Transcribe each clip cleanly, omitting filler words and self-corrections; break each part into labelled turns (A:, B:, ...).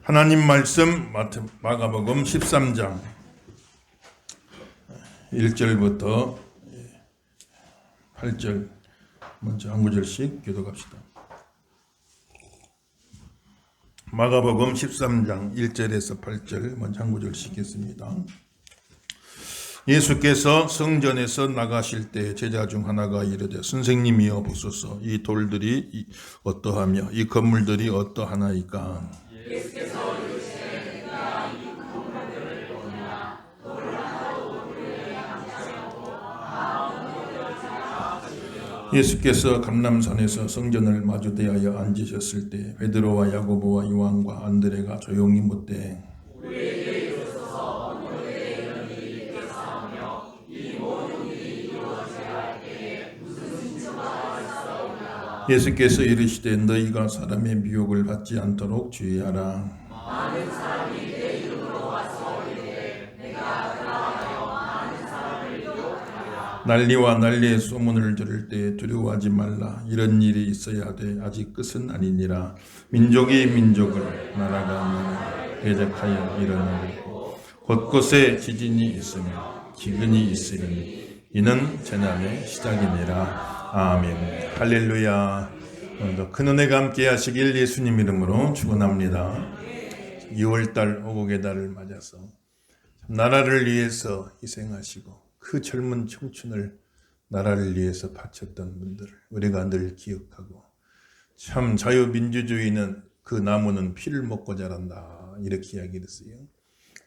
A: 하나님 말씀 마가복음 13장 1절부터 8절 먼저 한 구절씩 교독합시다. 마가복음 13장 1절에서 8절 먼저 한 구절씩 읽겠습니다. 예수께서 성전에서 나가실 때 제자 중 하나가 이르되 선생님이여 보소서 이 돌들이 어떠하며 이 건물들이 어떠하나이까. 예수께서 감람산에서 성전을 마주대하여 앉으셨을 때 베드로와 야고보와 요한과 안드레가 조용히 묻되 예수께서 이르시되 너희가 사람의 미혹을 받지 않도록 주의하라. 많은 사람이 내 이름으로 와서 이르되 내가 그러하여 많은 사람을 미혹하리라. 난리와 난리의 소문을 들을 때 두려워하지 말라. 이런 일이 있어야 돼. 아직 끝은 아니니라. 민족이 민족을 나라가 나라를 대적하여 일어나고 곳곳에 지진이 있으며 기근이 있으리니 이는 재난의 시작이니라. 아멘. 할렐루야. 오늘도 큰 은혜가 함께 하시길 예수님 이름으로 축원합니다. 2월달 오곡의 달을 맞아서 나라를 위해서 희생하시고 그 젊은 청춘을 나라를 위해서 바쳤던 분들을 우리가 늘 기억하고, 참 자유민주주의는 그 나무는 피를 먹고 자란다 이렇게 이야기를 했어요.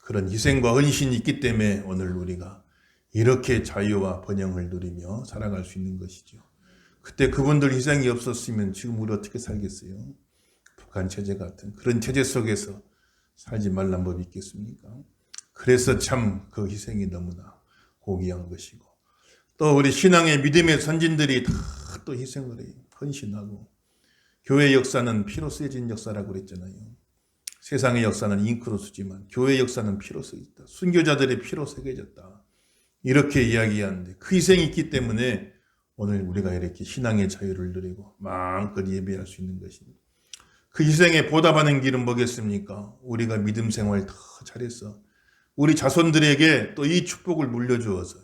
A: 그런 희생과 헌신이 있기 때문에 오늘 우리가 이렇게 자유와 번영을 누리며 살아갈 수 있는 것이죠. 그때 그분들 희생이 없었으면 지금 우리 어떻게 살겠어요? 북한 체제 같은 그런 체제 속에서 살지 말란 법이 있겠습니까? 그래서 참 그 희생이 너무나 고귀한 것이고, 또 우리 신앙의 믿음의 선진들이 다 또 희생을 해요. 헌신하고. 교회 역사는 피로 쓰여진 역사라고 그랬잖아요. 세상의 역사는 잉크로 쓰지만 교회 역사는 피로 쓰여졌다. 순교자들의 피로 새겨졌다. 이렇게 이야기하는데 그 희생이 있기 때문에 오늘 우리가 이렇게 신앙의 자유를 누리고 마음껏 예배할 수 있는 것입니다. 그 희생에 보답하는 길은 뭐겠습니까? 우리가 믿음 생활 더 잘해서 우리 자손들에게 또 이 축복을 물려주어서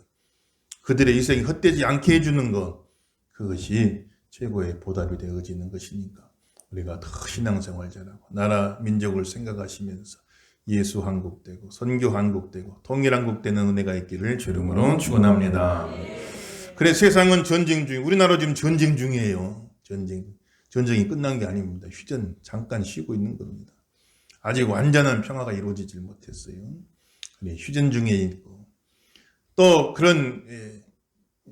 A: 그들의 희생이 헛되지 않게 해주는 것, 그것이 최고의 보답이 되어지는 것이니까 우리가 더 신앙생활 잘하고 나라 민족을 생각하시면서 예수 한국되고 선교 한국되고 통일 한국되는 은혜가 있기를 주 이름으로 축원합니다. 그래, 세상은 전쟁 중, 우리나라 지금 전쟁 중이에요. 전쟁이 끝난 게 아닙니다. 휴전 잠깐 쉬고 있는 겁니다. 아직 완전한 평화가 이루어지질 못했어요. 그래, 휴전 중에 있고, 또 그런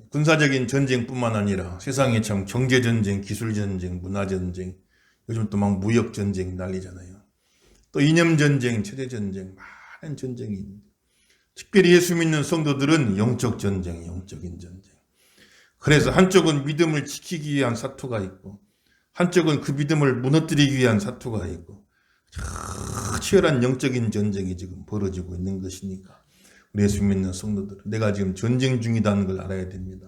A: 군사적인 전쟁뿐만 아니라 세상에 참 경제전쟁, 기술전쟁, 문화전쟁, 요즘 또 막 무역전쟁 난리잖아요. 또 이념전쟁, 체제전쟁, 많은 전쟁이 있는데 특별히 예수 믿는 성도들은 영적 전쟁, 영적인 전쟁. 그래서 한쪽은 믿음을 지키기 위한 사투가 있고 한쪽은 그 믿음을 무너뜨리기 위한 사투가 있고 치열한 영적인 전쟁이 지금 벌어지고 있는 것이니까 우리 예수 믿는 성도들은 내가 지금 전쟁 중이라는 걸 알아야 됩니다.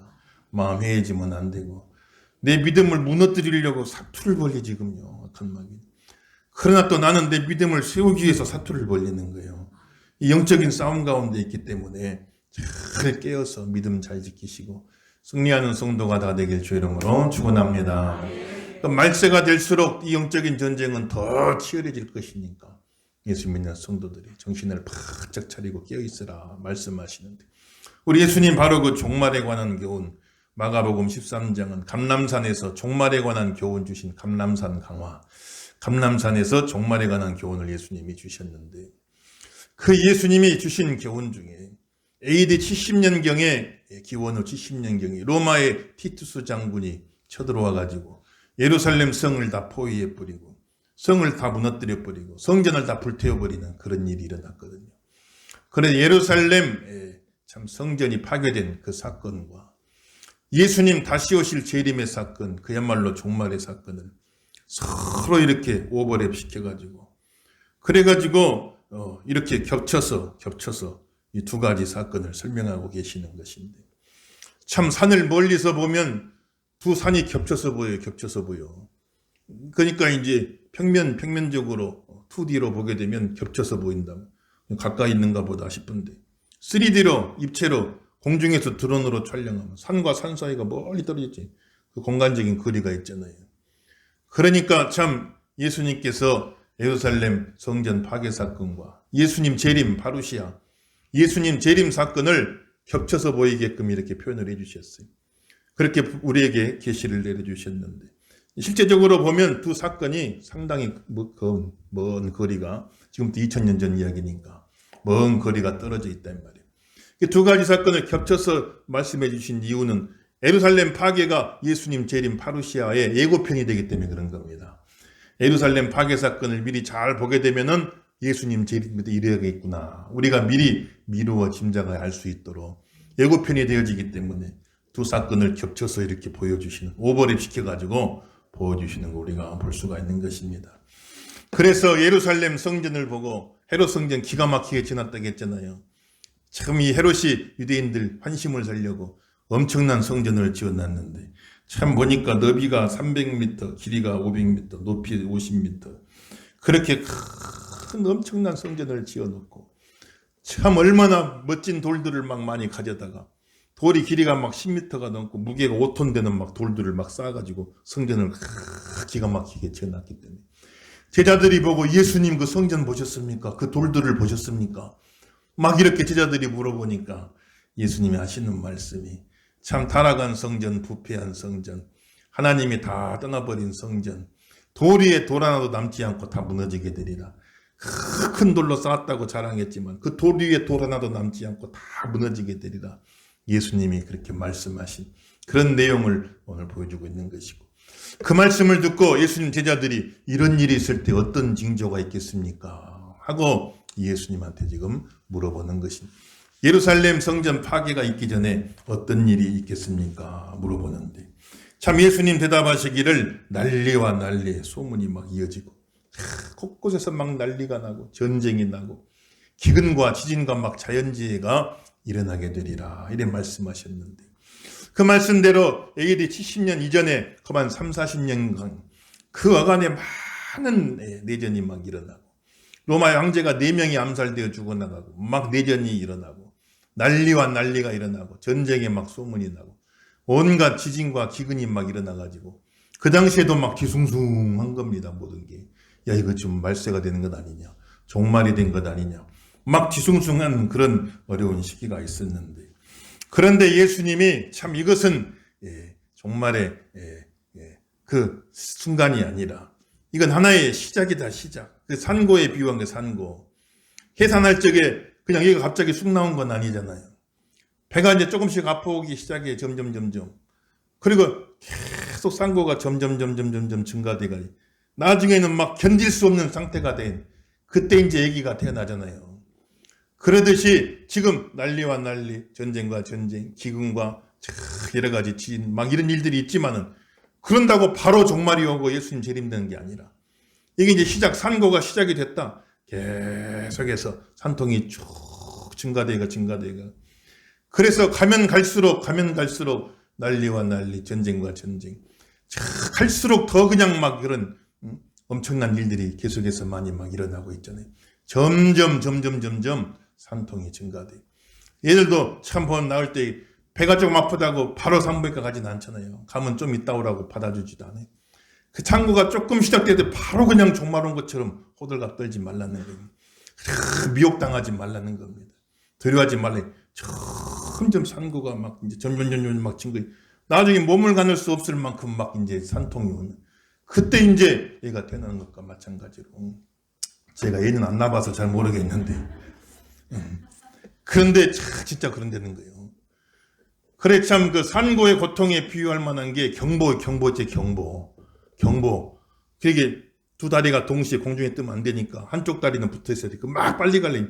A: 마음 해이지면 안 되고 내 믿음을 무너뜨리려고 사투를 벌리 지금요. 어떤 막이. 그러나 또 나는 내 믿음을 세우기 위해서 사투를 벌리는 거예요. 이 영적인 싸움 가운데 있기 때문에 잘 깨어서 믿음 잘 지키시고 승리하는 성도가 다 되길 주 이름으로 축원합니다. 말세가 될수록 이 영적인 전쟁은 더 치열해질 것이니까 예수 믿는 성도들이 정신을 바짝 차리고 깨어있으라 말씀하시는데, 우리 예수님 바로 그 종말에 관한 교훈, 마가복음 13장은 감람산에서 종말에 관한 교훈 주신 감람산 강화, 감람산에서 종말에 관한 교훈을 예수님이 주셨는데, 그 예수님이 주신 교훈 중에 AD 70년경에 기원 후 70년경에 로마의 티투스 장군이 쳐들어와 가지고 예루살렘 성을 다 포위해 버리고 성을 다 무너뜨려 버리고 성전을 다 불태워 버리는 그런 일이 일어났거든요. 그래서 예루살렘 참 성전이 파괴된 그 사건과 예수님 다시 오실 재림의 사건, 그야말로 종말의 사건을 서로 이렇게 오버랩 시켜가지고 그래가지고 이렇게 겹쳐서 이 두 가지 사건을 설명하고 계시는 것인데, 참 산을 멀리서 보면 두 산이 겹쳐서 보여. 그러니까 이제 평면적으로 2D로 보게 되면 겹쳐서 보인다. 가까이 있는가 보다 싶은데 3D로 입체로 공중에서 드론으로 촬영하면 산과 산 사이가 멀리 떨어졌지. 그 공간적인 거리가 있잖아요. 그러니까 참 예수님께서 예루살렘 성전 파괴 사건과 예수님 재림 파루시아, 예수님 재림 사건을 겹쳐서 보이게끔 이렇게 표현을 해주셨어요. 그렇게 우리에게 계시를 내려주셨는데 실제적으로 보면 두 사건이 상당히 먼 거리가, 지금부터 2000년 전 이야기니까 먼 거리가 떨어져 있단 말이에요. 두 가지 사건을 겹쳐서 말씀해 주신 이유는 예루살렘 파괴가 예수님 재림 파루시아의 예고편이 되기 때문에 그런 겁니다. 예루살렘 파괴 사건을 미리 잘 보게 되면은 예수님 재림도 이래야겠구나, 우리가 미리 미루어 짐작을 알 수 있도록 예고편이 되어지기 때문에 두 사건을 겹쳐서 이렇게 보여주시는, 오버랩 시켜가지고 보여주시는 거 우리가 볼 수가 있는 것입니다. 그래서 예루살렘 성전을 보고 헤롯 성전 기가 막히게 지났다고 했잖아요. 참 이 헤롯이 유대인들 환심을 살려고 엄청난 성전을 지어놨는데 참 보니까 너비가 300m, 길이가 500m, 높이 50m, 그렇게 큰 엄청난 성전을 지어놓고 참 얼마나 멋진 돌들을 막 많이 가져다가 돌이 길이가 막 10m가 넘고 무게가 5톤 되는 막 돌들을 막 쌓아가지고 성전을 기가 막히게 지어놨기 때문에 제자들이 보고 예수님 그 성전 보셨습니까? 그 돌들을 보셨습니까? 막 이렇게 제자들이 물어보니까 예수님이 하시는 말씀이 참 타락한 성전, 부패한 성전, 하나님이 다 떠나버린 성전, 돌 위에 돌 하나도 남지 않고 다 무너지게 되리라. 큰 돌로 쌓았다고 자랑했지만 그 돌 위에 돌 하나도 남지 않고 다 무너지게 되리라. 예수님이 그렇게 말씀하신 그런 내용을 오늘 보여주고 있는 것이고, 그 말씀을 듣고 예수님 제자들이 이런 일이 있을 때 어떤 징조가 있겠습니까? 하고 예수님한테 지금 물어보는 것입니다. 예루살렘 성전 파괴가 있기 전에 어떤 일이 있겠습니까? 물어보는데 참 예수님 대답하시기를 난리와 난리, 소문이 막 이어지고 곳곳에서 막 난리가 나고 전쟁이 나고 기근과 지진과 막 자연재해가 일어나게 되리라, 이런 말씀하셨는데 그 말씀대로 AD 70년 이전에 그만 30-40년간 그 어간에 많은 내전이 막 일어나고 로마 황제가 4명이 암살되어 죽어나가고 막 내전이 일어나고 난리와 난리가 일어나고 전쟁에 막 소문이 나고 온갖 지진과 기근이 막 일어나가지고 그 당시에도 막 뒤숭숭한 겁니다. 모든 게. 야, 이거 좀 말세가 되는 것 아니냐, 종말이 된 것 아니냐, 막 뒤숭숭한 그런 어려운 시기가 있었는데, 그런데 예수님이 참 이것은 종말의 그 순간이 아니라 이건 하나의 시작이다, 시작. 그 산고에 비유한 게 산고. 해산할 적에 그냥 얘가 갑자기 쑥 나온 건 아니잖아요. 배가 이제 조금씩 아파오기 시작해, 점점. 그리고 계속 산고가 점점 증가돼가 나중에는 막 견딜 수 없는 상태가 된, 그때 이제 아기가 태어나잖아요. 그러듯이 지금 난리와 난리, 전쟁과 전쟁, 기근과 여러 가지 지진, 막 이런 일들이 있지만은 그런다고 바로 종말이 오고 예수님 재림되는 게 아니라 이게 이제 산고가 시작이 됐다. 계속해서 산통이 쭉 증가되가. 그래서 가면 갈수록 난리와 난리, 전쟁과 전쟁. 갈수록 더 그냥 막 그런 엄청난 일들이 계속해서 많이 막 일어나고 있잖아요. 점점 산통이 증가돼. 얘들도 참 나을 때 배가 조금 아프다고 바로 산부인과 가진 않잖아요. 가면 좀 있다 오라고 받아주지도 않아요. 그 창고가 조금 시작될 때 바로 그냥 종말 온 것처럼 호들갑 떨지 말라는 거예요. 미혹당하지 말라는 겁니다. 두려워하지 말라. 점점 산고가 막 이제 점점 막 증거. 나중에 몸을 가눌 수 없을 만큼 막 이제 산통이 오는. 그때 이제 얘가 태어나는 것과 마찬가지로. 제가 얘는 안 나봐서 잘 모르겠는데. 그런데 진짜 그런다는 거예요. 그래 참 그 산고의 고통에 비유할 만한 게 경보제 경보. 그게 두 다리가 동시에 공중에 뜨면 안 되니까 한쪽 다리는 붙어 있어야 돼. 막 빨리 갈래.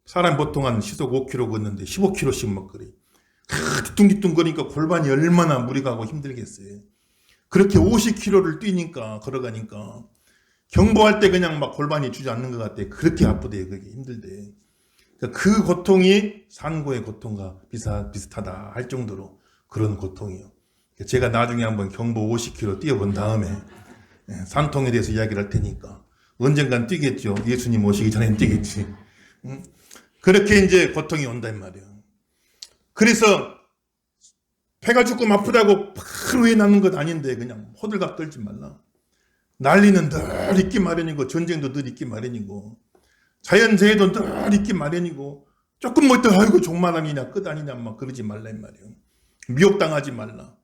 A: 사람 보통 한 시속 5km 걷는데 15km씩 막 그래. 뒤뚱뒤뚱 거리니까 골반이 얼마나 무리 가고 힘들겠어요. 그렇게 50km를 뛰니까, 걸어가니까 경보할 때 그냥 막 골반이 주저앉는 것 같아. 그렇게 아프대, 그게 힘들대. 그 고통이 산고의 고통과 비슷하다 할 정도로 그런 고통이요. 제가 나중에 한번 경보 50km 뛰어본 다음에 산통에 대해서 이야기를 할 테니까 언젠간 뛰겠죠. 예수님 오시기 전엔 뛰겠지. 그렇게 이제 고통이 온단 말이에요. 그래서 배가 조금 아프다고 바로 왜 나는 것 아닌데 그냥 호들갑 떨지 말라. 난리는 늘 있기 마련이고 전쟁도 늘 있기 마련이고 자연재해도 늘 있기 마련이고 조금 뭐 있다 아이고 종말 아니냐 끝 아니냐 막 그러지 말라 이 말이에요. 미혹당하지 말라.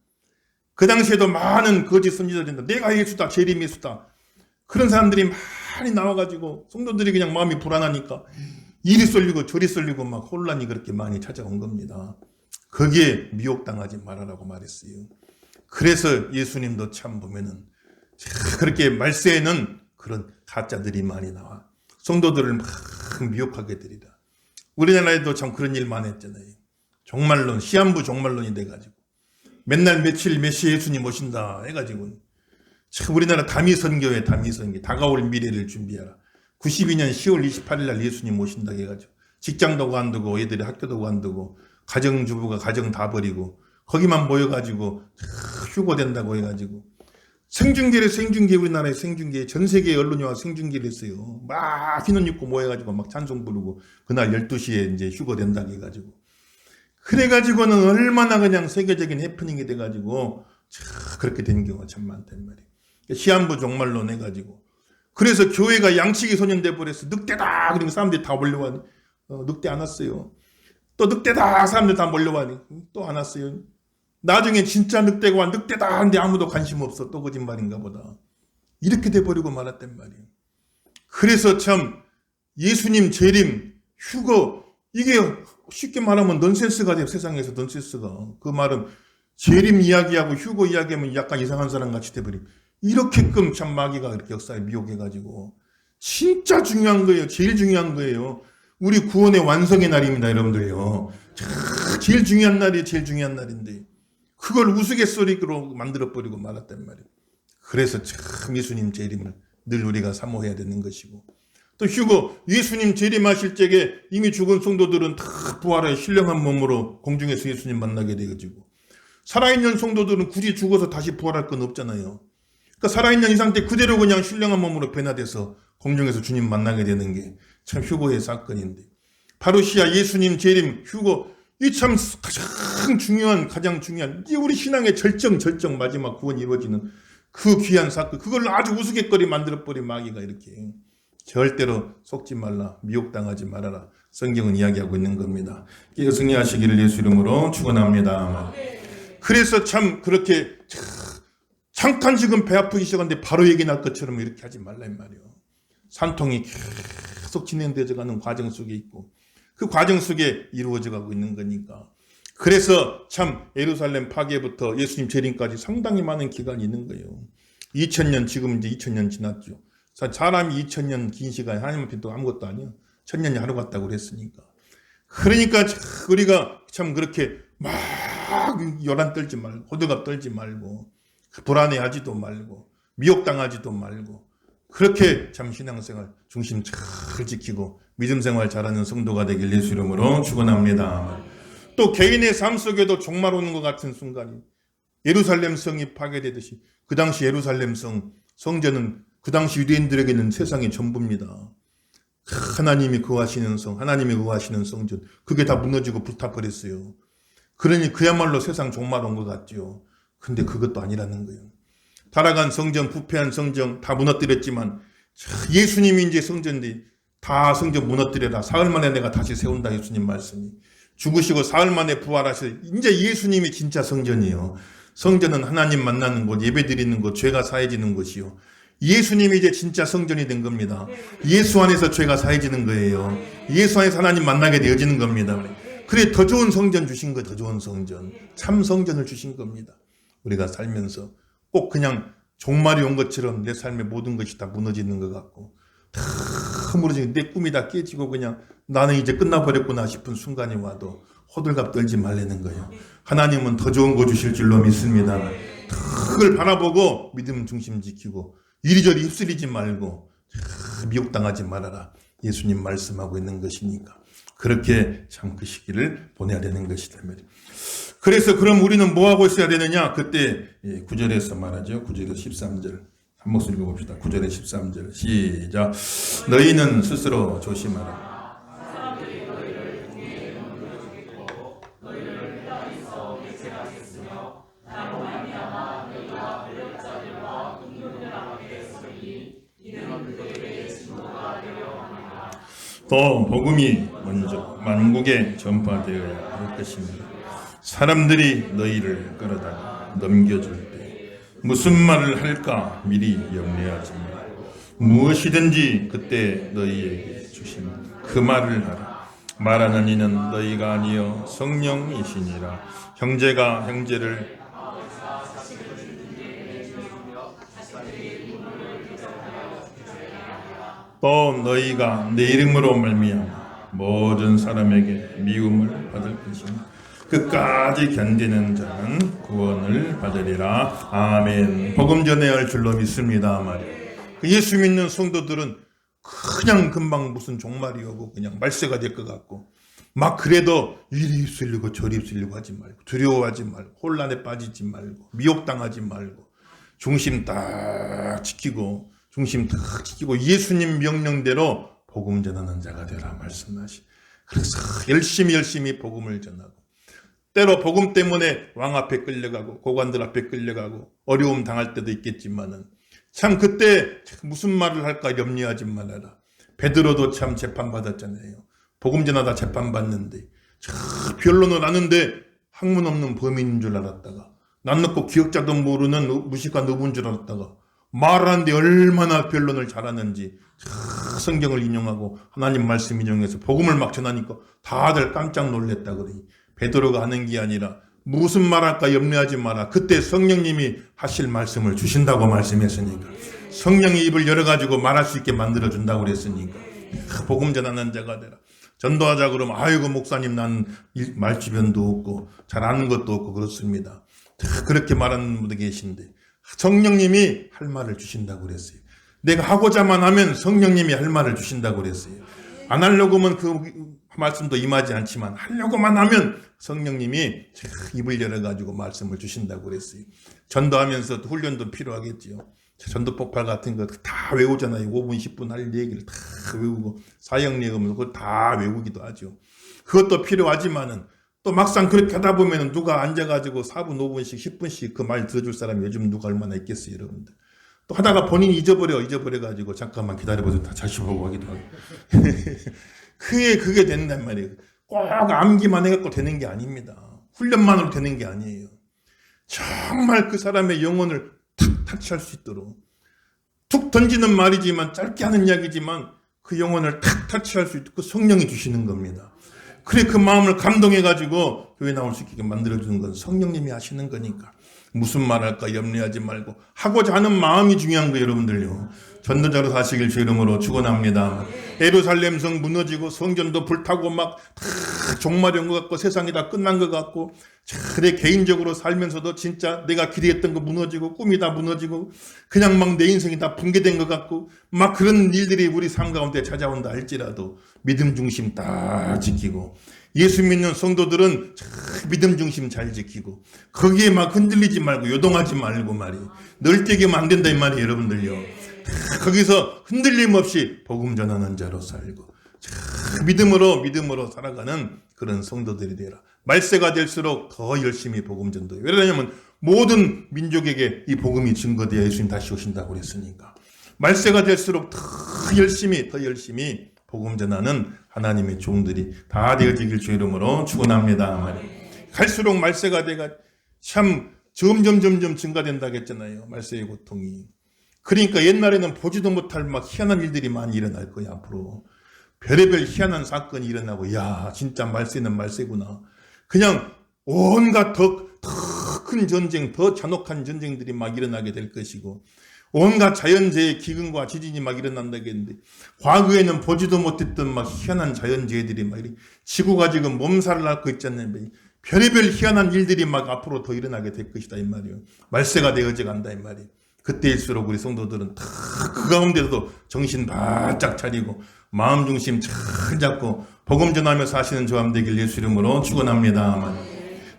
A: 그 당시에도 많은 거짓 선지자들인데 내가 예수다 재림 예수다 그런 사람들이 많이 나와가지고 성도들이 그냥 마음이 불안하니까 이리 쏠리고 저리 쏠리고 막 혼란이 그렇게 많이 찾아온 겁니다. 거기에 미혹당하지 말아라고 말했어요. 그래서 예수님도 참 보면은 그렇게 말세에는 그런 가짜들이 많이 나와 성도들을 막 미혹하게 되리라. 우리나라에도 참 그런 일 많이 했잖아요. 종말론, 시한부 종말론이 돼가지고 맨날 며칠 몇 시에 예수님 오신다 해가지고 참 우리나라 다미선교회 다가올 미래를 준비하라. 92년 10월 28일 날 예수님 오신다 해가지고 직장도 관두고 애들이 학교도 관두고 가정주부가 가정 다 버리고 거기만 모여가지고 휴고된다고 해가지고 생중계 우리나라의 생중계 전 세계 언론이 와서 생중계를 했어요. 막 흰옷 입고 모여가지고 막 찬송 부르고 그날 12시에 이제 휴고된다고 해가지고 그래가지고는 얼마나 그냥 세계적인 해프닝이 돼가지고 그렇게 된 경우가 참 많단 말이에요. 시한부 종말론 해가지고 그래서 교회가 양치기 소년 돼버렸어. 늑대다 그러면 사람들이 다 몰려와니 늑대 안 왔어요. 또 늑대다 사람들 다 몰려와니 또 안 왔어요. 나중에 진짜 늑대가 와 늑대다 하는데 아무도 관심 없어. 또 거짓말인가 보다. 이렇게 돼버리고 말았단 말이에요. 그래서 참 예수님 재림 휴거 이게 쉽게 말하면 넌센스가 돼요. 세상에서 넌센스가. 그 말은 재림 이야기하고 휴거 이야기하면 약간 이상한 사람 같이 돼버리고 이렇게끔 참 마귀가 그렇게 역사에 미혹해가지고 진짜 중요한 거예요. 제일 중요한 거예요. 우리 구원의 완성의 날입니다. 여러분들요. 제일 중요한 날이 제일 중요한 날인데 그걸 우스갯소리로 만들어버리고 말았단 말이에요. 그래서 참 예수님 재림을 늘 우리가 사모해야 되는 것이고 또 휴거 예수님 재림하실 적에 이미 죽은 성도들은 다 부활해 신령한 몸으로 공중에서 예수님 만나게 되어지고 살아있는 성도들은 굳이 죽어서 다시 부활할 건 없잖아요. 그러니까 살아있는 이 상태 그대로 그냥 신령한 몸으로 변화돼서 공중에서 주님 만나게 되는 게 참 휴거의 사건인데 파루시아 예수님 재림 휴거 이 참 가장 중요한 이 우리 신앙의 절정 마지막 구원이 이루어지는 그 귀한 사건 그걸 아주 우스갯거리 만들어버린 마귀가 이렇게 절대로 속지 말라 미혹당하지 말아라 성경은 이야기하고 있는 겁니다. 깨어 승리하시기를 예수 이름으로 축원합니다. 그래서 참 그렇게 잠깐 지금 배 아프기 시작하는데 바로 얘기 날 것처럼 이렇게 하지 말라 이 말이에요. 산통이 계속 진행되어 가는 과정 속에 있고 그 과정 속에 이루어져 가고 있는 거니까 그래서 참 예루살렘 파괴부터 예수님 재림까지 상당히 많은 기간이 있는 거예요. 2000년 지금 이제 2000년 지났죠. 사람이 2000년 긴 시간 하나님 앞에 또 아무것도 아니야. 1000년이 하루 같다고 그랬으니까. 그러니까 우리가 참 그렇게 막 요란 떨지 말고 호들갑 떨지 말고 불안해하지도 말고 미혹당하지도 말고 그렇게 참 신앙생활 중심 잘 지키고 믿음생활 잘하는 성도가 되길 예수 이름으로 축원합니다. 또 개인의 삶 속에도 종말 오는 것 같은 순간이 예루살렘 성이 파괴되듯이 그 당시 예루살렘 성전은 그 당시 유대인들에게는 세상의 전부입니다. 하나님이 거하시는 성, 하나님이 거하시는 성전 그게 다 무너지고 불타버렸어요. 그러니 그야말로 세상 종말 온 것 같죠. 근데 그것도 아니라는 거예요. 타락한 성전, 부패한 성전 다 무너뜨렸지만 예수님이 이제 성전인데 다 성전 무너뜨려라. 사흘 만에 내가 다시 세운다. 예수님 말씀이. 죽으시고 사흘 만에 부활하셔서 이제 예수님이 진짜 성전이에요. 성전은 하나님 만나는 곳, 예배드리는 곳, 죄가 사해지는 곳이요. 예수님이 이제 진짜 성전이 된 겁니다. 예수 안에서 죄가 사해지는 거예요. 예수 안에서 하나님 만나게 되어지는 겁니다. 그래 더 좋은 성전 주신 거예요. 더 좋은 성전. 참 성전을 주신 겁니다. 우리가 살면서 꼭 그냥 종말이 온 것처럼 내 삶의 모든 것이 다 무너지는 것 같고 다 무너지고 내 꿈이 다 깨지고 그냥 나는 이제 끝나버렸구나 싶은 순간이 와도 호들갑 떨지 말라는 거예요. 하나님은 더 좋은 거 주실 줄로 믿습니다. 그걸 바라보고 믿음 중심 지키고 이리저리 휩쓸리지 말고 미혹당하지 말아라. 예수님 말씀하고 있는 것이니까 그렇게 참 그 시기를 보내야 되는 것이다. 그래서 그럼 우리는 뭐 하고 있어야 되느냐? 그때 9절에서 말하죠. 9절에서 13절 한 목소리 읽어봅시다. 9절에 13절 시작. 너희는 스스로 조심하라. 또 복음이 먼저 만국에 전파되어야 할 것입니다. 사람들이 너희를 끌어다가 넘겨줄 때 무슨 말을 할까 미리 염려하지 마라. 무엇이든지 그때 너희에게 주신 그 말을 하라. 말하는 이는 너희가 아니여 성령이시니라. 형제가 형제를 또 너희가 내 이름으로 말미암아 모든 사람에게 미움을 받을 것이니 끝까지 견디는 자는 구원을 받으리라. 아멘. 복음 전해야 할 줄로 믿습니다 말이에요. 예수 믿는 성도들은 그냥 금방 무슨 종말이 오고 그냥 말세가 될 것 같고 막 그래도 이리 휩쓸리고 저리 휩쓸리고 하지 말고 두려워하지 말고 혼란에 빠지지 말고 미혹당하지 말고 중심 딱 지키고 예수님 명령대로 복음 전하는 자가 되라 말씀하시. 그래서 열심히 복음을 전하고 때로 복음 때문에 왕 앞에 끌려가고 고관들 앞에 끌려가고 어려움 당할 때도 있겠지만은 참 그때 무슨 말을 할까 염려하지 말아라. 베드로도 참 재판받았잖아요. 복음 전하다 재판받는데 변론을 하는데 학문 없는 범인인 줄 알았다가 난 놓고 기억자도 모르는 무식한 어부인 줄 알았다가 말하는데 얼마나 변론을 잘하는지 성경을 인용하고 하나님 말씀 인용해서 복음을 막 전하니까 다들 깜짝 놀랐다 그러니 베드로가 하는 게 아니라 무슨 말할까 염려하지 마라. 그때 성령님이 하실 말씀을 주신다고 말씀했으니까 성령의 입을 열어가지고 말할 수 있게 만들어준다고 그랬으니까 복음 전하는 자가 되라. 전도하자 그러면 아이고 목사님 난 말주변도 없고 잘 아는 것도 없고 그렇습니다. 그렇게 말하는 분도 계신데 성령님이 할 말을 주신다고 그랬어요. 내가 하고자만 하면 성령님이 할 말을 주신다고 그랬어요. 안 하려고 하면 그 말씀도 임하지 않지만 하려고만 하면 성령님이 입을 열어가지고 말씀을 주신다고 그랬어요. 전도하면서 훈련도 필요하겠지요. 전도 폭발 같은 거 다 외우잖아요. 5분 10분 할 얘기를 다 외우고 사형리금을 그걸 다 외우기도 하죠. 그것도 필요하지만은 또 막상 그렇게 하다 보면 누가 앉아가지고 4분 5분씩 10분씩 그 말 들어줄 사람이 요즘 누가 얼마나 있겠어요 여러분들. 또 하다가 본인이 잊어버려가지고 잠깐만 기다려보세요. 다 다시 보고 하기도 하고. 그게 된단 말이에요. 꼭 암기만 해갖고 되는 게 아닙니다. 훈련만으로 되는 게 아니에요. 정말 그 사람의 영혼을 탁 타치할 수 있도록 툭 던지는 말이지만 짧게 하는 이야기지만 그 영혼을 탁 타치할 수 있도록 성령이 주시는 겁니다. 그래 그 마음을 감동해가지고 교회 나올 수 있게 만들어주는 건 성령님이 하시는 거니까 무슨 말 할까 염려하지 말고 하고자 하는 마음이 중요한 거예요 여러분들요. 전도자로 사시길 주 이름으로 축원합니다. 예루살렘 성 무너지고 성전도 불타고 막 종말이 온 것 같고 세상이 다 끝난 것 같고 내 개인적으로 살면서도 진짜 내가 기대했던 거 무너지고 꿈이 다 무너지고 그냥 막 내 인생이 다 붕괴된 것 같고 막 그런 일들이 우리 삶 가운데 찾아온다 할지라도 믿음 중심 딱 지키고 예수 믿는 성도들은 믿음 중심 잘 지키고 거기에 막 흔들리지 말고 요동하지 말고 말이에요. 널뛰기면 안 된다 이 말이에요 여러분들요. 거기서 흔들림 없이 복음 전하는 자로 살고 믿음으로 살아가는 그런 성도들이 되라. 말세가 될수록 더 열심히 복음 전도해요. 왜냐하면 모든 민족에게 이 복음이 증거되어 예수님 다시 오신다고 그랬으니까 말세가 될수록 더 열심히 복음 전하는 하나님의 종들이 다 되어지길 주 이름으로 축원합니다. 갈수록 말세가 돼가 참 점점 증가된다고 했잖아요. 말세의 고통이. 그러니까 옛날에는 보지도 못할 막 희한한 일들이 많이 일어날 거야 앞으로. 별의별 희한한 사건이 일어나고 야 진짜 말세는 말세구나. 그냥 온갖 더 큰 전쟁, 더 잔혹한 전쟁들이 막 일어나게 될 것이고 온갖 자연재해, 기근과 지진이 막 일어난다고 했는데 과거에는 보지도 못했던 막 희한한 자연재해들이 막 지구가 지금 몸살을 앓고 있잖아요. 별의별 희한한 일들이 막 앞으로 더 일어나게 될 것이다 이 말이에요. 말세가 되어져 간다 이 말이에요. 그때일수록 우리 성도들은 다 그 가운데서도 정신 바짝 차리고 마음 중심 잘 잡고 복음 전하며 사시는 저함 되길 예수 이름으로 축원합니다.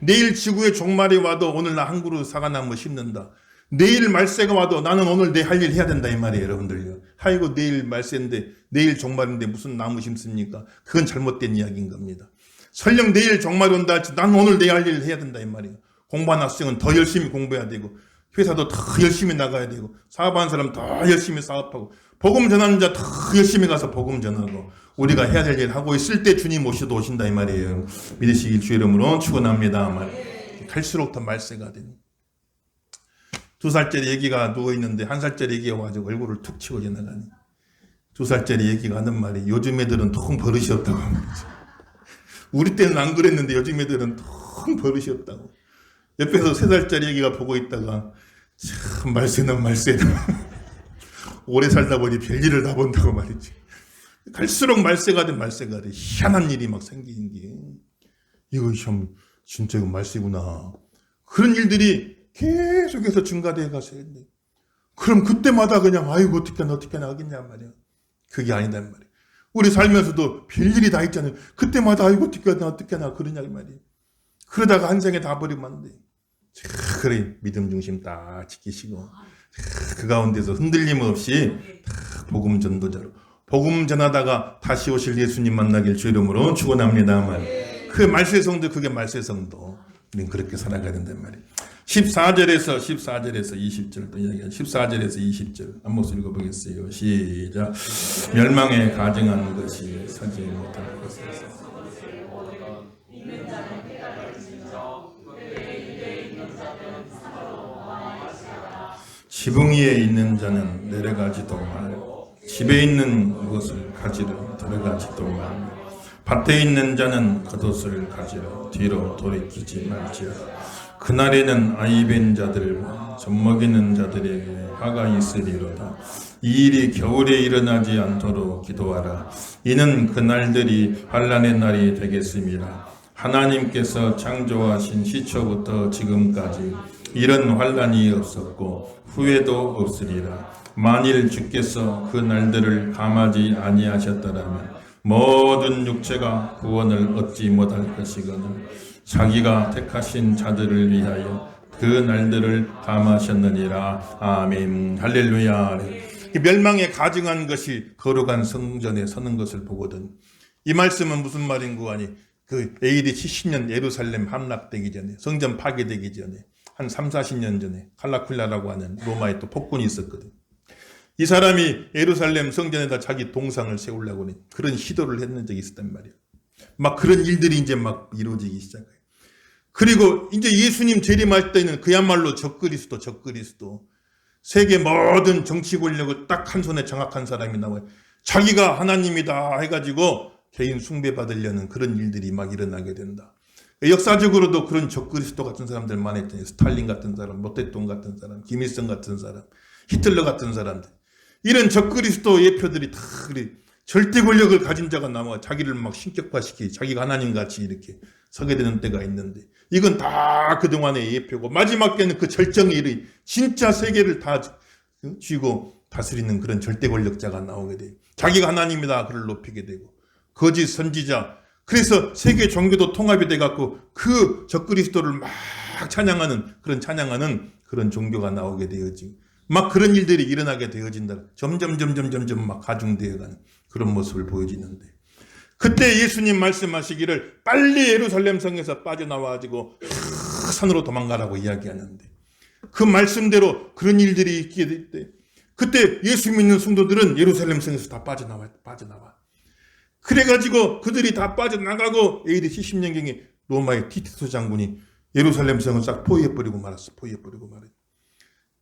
A: 내일 지구에 종말이 와도 오늘 나 한 그루 사과나무 심는다. 내일 말세가 와도 나는 오늘 내 할 일 해야 된다 이 말이에요, 여러분들요. 아이고 내일 말세인데 내일 종말인데 무슨 나무 심습니까? 그건 잘못된 이야기인 겁니다. 설령 내일 종말이 온다 할지 나는 오늘 내 할 일을 해야 된다 이 말이에요. 공부한 학생은 더 열심히 공부해야 되고 회사도 더 열심히 나가야 되고 사업하는 사람 더 열심히 사업하고 복음 전하는 자 더 열심히 가서 복음 전하고 우리가 해야 될 일 하고 있을 때 주님 오셔도 오신다 이 말이에요. 믿으시길 주 이름으로 축원합니다. 갈수록 더 말세가 되는 2살짜리 애기가 누워있는데 1살짜리 애기가 와가지고 얼굴을 툭 치고 지나가니 2살짜리 애기가 하는 말이 요즘 애들은 통 버릇이 없다고 합니다. 우리 때는 안 그랬는데 요즘 애들은 통 버릇이 없다고. 옆에서 3살짜리 애기가 보고 있다가 참 말세는 말세다. 오래 살다 보니 별일을 다 본다고 말이지. 갈수록 말세가 돼 말세가 돼. 희한한 일이 막 생기는 게 이거 참 진짜 이거 말세구나. 그런 일들이 계속해서 증가되어 가서야 돼. 그럼 그때마다 그냥 아이고 어떻게 하나 하겠냐 말이야. 그게 아니단 말이야. 우리 살면서도 별일이 다 있잖아요. 그때마다 아이고 어떻게 하나 그러냐 말이야. 그러다가 한 생에 다 버리면 안 돼. 그래 믿음 중심 딱 지키시고 그 가운데서 흔들림 없이 다 복음 전도자로 복음 전하다가 다시 오실 예수님 만나길 주 이름으로 축원합니다 말이야. 그 말세 성도 그게 말세 성도. 우리는 그렇게 살아가야 된단 말이야. 14절에서 20절 또 이야기하죠. 14절에서 20절 한 목소리 읽어보겠어요. 시작. 멸망에 가증한 것이 서지 못할 것에서 지붕 위에 있는 자는 내려가지도 말고 집에 있는 것을 가지러 들어가지도 말고 밭에 있는 자는 겉옷을 가지러 뒤로 돌이키지 말지어다. 그날에는 아이벤 자들과 젖먹이는 자들에게 화가 있으리로다. 이 일이 겨울에 일어나지 않도록 기도하라. 이는 그날들이 환난의 날이 되겠습니다. 하나님께서 창조하신 시초부터 지금까지 이런 환난이 없었고 후회도 없으리라. 만일 주께서 그 날들을 감하지 아니하셨더라면 모든 육체가 구원을 얻지 못할 것이거늘 자기가 택하신 자들을 위하여 그 날들을 감하셨느니라. 아멘. 할렐루야. 멸망에 가증한 것이 거룩한 성전에 서는 것을 보거든. 이 말씀은 무슨 말인 거 아니? 그 AD 70년 예루살렘 함락되기 전에 성전 파괴되기 전에 한 3, 40년 전에 칼라쿨라라고 하는 로마에 또 폭군이 있었거든. 이 사람이 예루살렘 성전에다 자기 동상을 세우려고 하는 그런 시도를 했는 적이 있었단 말이야. 막 그런 일들이 이제 막 이루어지기 시작해. 그리고 이제 예수님 재림할 때는 그야말로 적그리스도. 세계 모든 정치 권력을 딱 한 손에 장악한 사람이 나와요. 자기가 하나님이다 해가지고 개인 숭배받으려는 그런 일들이 막 일어나게 된다. 역사적으로도 그런 적그리스도 같은 사람들 많았잖아요. 스탈린 같은 사람, 모태동 같은 사람, 김일성 같은 사람, 히틀러 같은 사람들. 이런 적그리스도 예표들이 다 그래. 절대 권력을 가진 자가 나와 자기를 막 신격화시키 자기가 하나님같이 이렇게 서게 되는 때가 있는데 이건 다 그동안의 예표고 마지막 때는 그 절정의 일이 진짜 세계를 다 쥐고 다스리는 그런 절대 권력자가 나오게 돼요. 자기가 하나님이다 그를 높이게 되고 거짓 선지자. 그래서 세계 종교도 통합이 돼갖고 그 적그리스도를 막 찬양하는 그런 종교가 나오게 되어지고 막 그런 일들이 일어나게 되어진다. 점점 막 가중되어가는 그런 모습을 보여지는데 그때 예수님 말씀하시기를 빨리 예루살렘 성에서 빠져나와가지고 산으로 도망가라고 이야기하는데 그 말씀대로 그런 일들이 있게 될 때 그때 예수 믿는 성도들은 예루살렘 성에서 다 빠져나와. 그래가지고 그들이 다 빠져나가고 AD 70년경에 로마의 티투스 장군이 예루살렘 성을 싹 포위해버리고 말았어.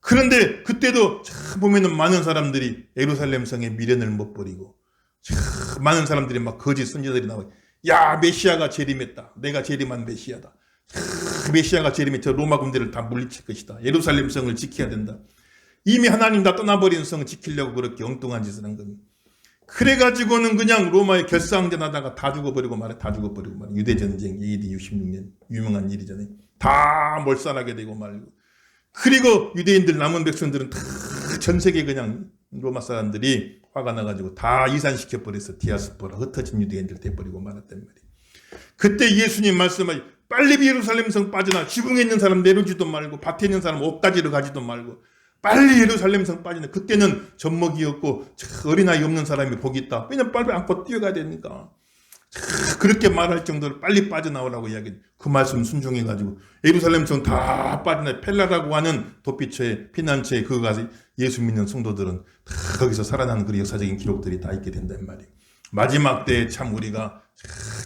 A: 그런데 그때도 참 보면은 많은 사람들이 예루살렘 성에 미련을 못 버리고 참 많은 사람들이 막 거짓 선지자들이 나와요. 야 메시아가 재림했다. 내가 재림한 메시아다. 메시아가 재림해 저 로마 군대를 다 물리칠 것이다. 예루살렘 성을 지켜야 된다. 이미 하나님 다 떠나버린 성을 지키려고 그렇게 엉뚱한 짓을 한 겁니다. 그래가지고는 그냥 로마에 결사항전 하다가 다 죽어버리고 말해. 유대전쟁 AD 66년 유명한 일이잖아요. 다 몰살하게 되고 말고. 그리고 유대인들 남은 백성들은 다 전 세계 그냥 로마 사람들이 화가 나가지고 다 이산시켜버려서 디아스포라 흩어진 유대인들 돼버리고 말았단 말이에요. 그때 예수님 말씀하시 빨리 예루살렘 성 빠져나. 지붕에 있는 사람 내려오지도 말고 밭에 있는 사람 옷가지러 가지도 말고 빨리 예루살렘 성 빠지나. 그때는 젖먹이였고 어린아이 없는 사람이 복이 있다. 왜냐면 빨리 안고 뛰어가야 되니까. 그렇게 말할 정도로 빨리 빠져나오라고 이야기해. 그 말씀 순종해가지고 예루살렘 성 다 빠져나. 펠라라고 하는 도피처에 피난처에 그거 가서 예수 믿는 성도들은 다 거기서 살아나는 그 역사적인 기록들이 다 있게 된단 말이에요. 마지막 때에 참 우리가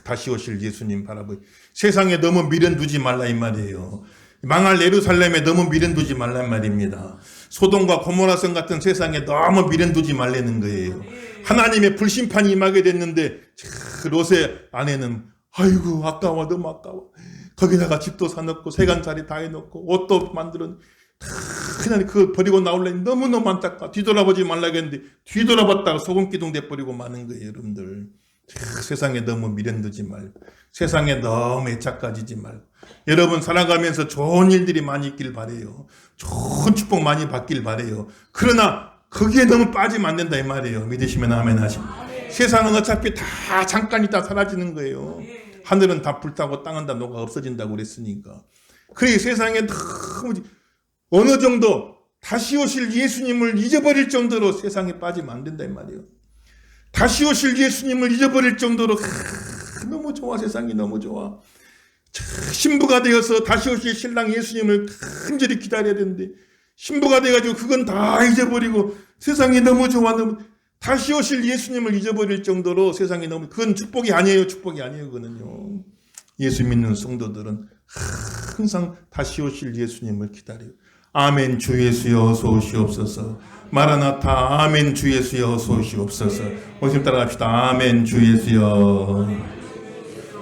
A: 다시 오실 예수님 바라보고 세상에 너무 미련 두지 말라 이 말이에요. 망할 예루살렘에 너무 미련 두지 말란 말입니다. 소돔과 고모라성 같은 세상에 너무 미련 두지 말라는 거예요. 하나님의 불심판이 임하게 됐는데 롯의 아내는 아이고 아까워 너무 아까워. 거기다가 집도 사놓고 세간살이 다 해놓고 옷도 만들어 그냥 그거 버리고 나올래니 너무너무 안타까워. 뒤돌아보지 말라겠는데 뒤돌아봤다가 소금기둥 돼버리고 마는 거예요. 여러분들 세상에 너무 미련 두지 말고 세상에 너무 애착 가지지 말고 여러분 살아가면서 좋은 일들이 많이 있길 바래요. 좋은 축복 많이 받길 바래요. 그러나 거기에 너무 빠지면 안 된다 이 말이에요. 믿으시면 아멘 하십니다. 세상은 어차피 다 잠깐 있다 사라지는 거예요. 하늘은 다 불타고 땅은 다 녹아 없어진다고 그랬으니까. 그래 세상에 너무 어느 정도 다시 오실 예수님을 잊어버릴 정도로 세상에 빠지면 안 된다 이 말이에요. 다시 오실 예수님을 잊어버릴 정도로 너무 좋아. 세상이 너무 좋아. 신부가 되어서 다시 오실 신랑 예수님을 간절히 기다려야 되는데 신부가 돼가지고 그건 다 잊어버리고 세상이 너무 좋아. 너무 다시 오실 예수님을 잊어버릴 정도로 세상이 너무 그건 축복이 아니에요. 축복이 아니에요. 그거는요. 예수 믿는 성도들은 항상 다시 오실 예수님을 기다려요. 아멘 주 예수여 어서 오시옵소서. 마라나타 아멘 주 예수여 어서 오시옵소서. 오십 따라갑시다. 아멘 주 예수여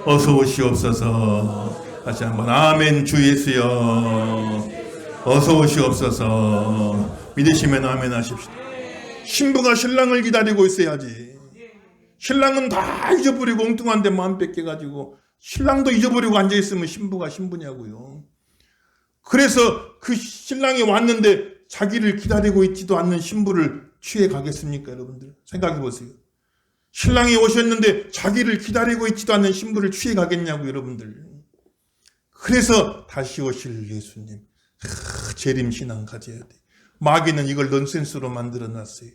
A: 어서 오시옵소서. 다시 한번 아멘 주 예수여 어서 오시옵소서. 믿으시면 아멘 하십시오. 신부가 신랑을 기다리고 있어야지. 신랑은 다 잊어버리고 엉뚱한 데 마음 뺏겨가지고 신랑도 잊어버리고 앉아있으면 신부가 신부냐고요. 그래서 그 신랑이 왔는데 자기를 기다리고 있지도 않는 신부를 취해 가겠습니까? 여러분들 생각해 보세요. 신랑이 오셨는데 자기를 기다리고 있지도 않는 신부를 취해 가겠냐고 여러분들. 그래서 다시 오실 예수님 재림신앙 가져야 돼. 마귀는 이걸 넌센스로 만들어놨어요.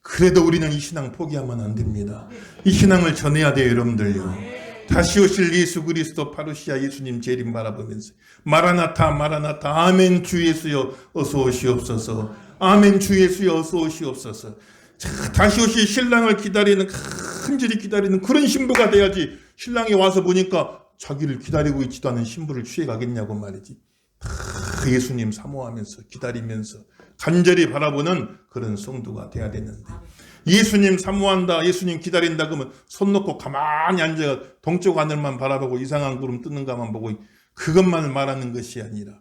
A: 그래도 우리는 이 신앙 포기하면 안 됩니다. 이 신앙을 전해야 돼요 여러분들요. 다시 오실 예수 그리스도 파루시아 예수님 재림 바라보면서 마라나타 마라나타 아멘 주 예수여 어서 오시옵소서. 아멘 주 예수여 어서 오시옵소서. 자, 다시 오실 신랑을 기다리는 간절히 기다리는 그런 신부가 돼야지. 신랑이 와서 보니까 자기를 기다리고 있지도 않은 신부를 취해 가겠냐고 말이지. 예수님 사모하면서 기다리면서 간절히 바라보는 그런 성도가 돼야 되는데 예수님 사모한다 예수님 기다린다 그러면 손 놓고 가만히 앉아 동쪽 하늘만 바라보고 이상한 구름 뜨는 것만 보고 그것만 말하는 것이 아니라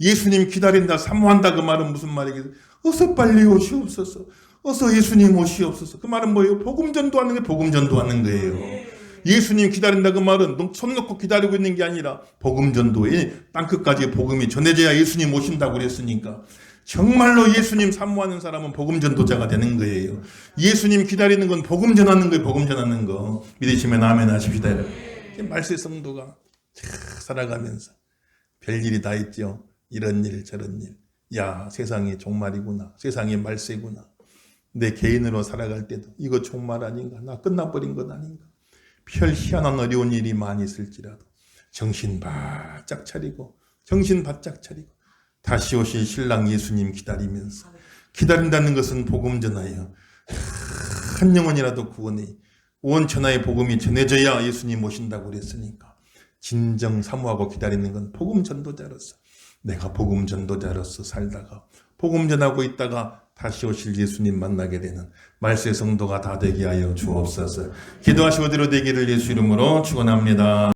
A: 예수님 기다린다 사모한다 그 말은 무슨 말이겠어요? 어서 빨리 오시옵소서. 어서 예수님 오시옵소서. 그 말은 뭐예요? 복음 전도하는 게 복음 전도하는 거예요. 예수님 기다린다 그 말은 손 놓고 기다리고 있는 게 아니라 복음 전도에 땅끝까지 복음이 전해져야 예수님 오신다고 그랬으니까 정말로 예수님 사모하는 사람은 복음 전도자가 되는 거예요. 예수님 기다리는 건 복음 전하는 거예요. 복음 전하는 거. 믿으시면 아멘 하십시다. 말세 성도가 살아가면서 별일이 다 있죠. 이런 일 저런 일. 야 세상이 종말이구나. 세상이 말세구나. 내 개인으로 살아갈 때도 이거 종말 아닌가. 나 끝나버린 것 아닌가. 별 희한한 어려운 일이 많이 있을지라도 정신 바짝 차리고 정신 바짝 차리고 다시 오실 신랑 예수님 기다리면서 기다린다는 것은 복음 전하여 한 영혼이라도 구원해 온 천하의 복음이 전해져야 예수님 오신다고 그랬으니까 진정 사모하고 기다리는 건 복음 전도자로서 내가 복음 전도자로서 살다가 복음 전하고 있다가 다시 오실 예수님 만나게 되는 말세 성도가 다 되게 하여 주옵소서. 기도하시고 대로 되기를 예수 이름으로 축원합니다.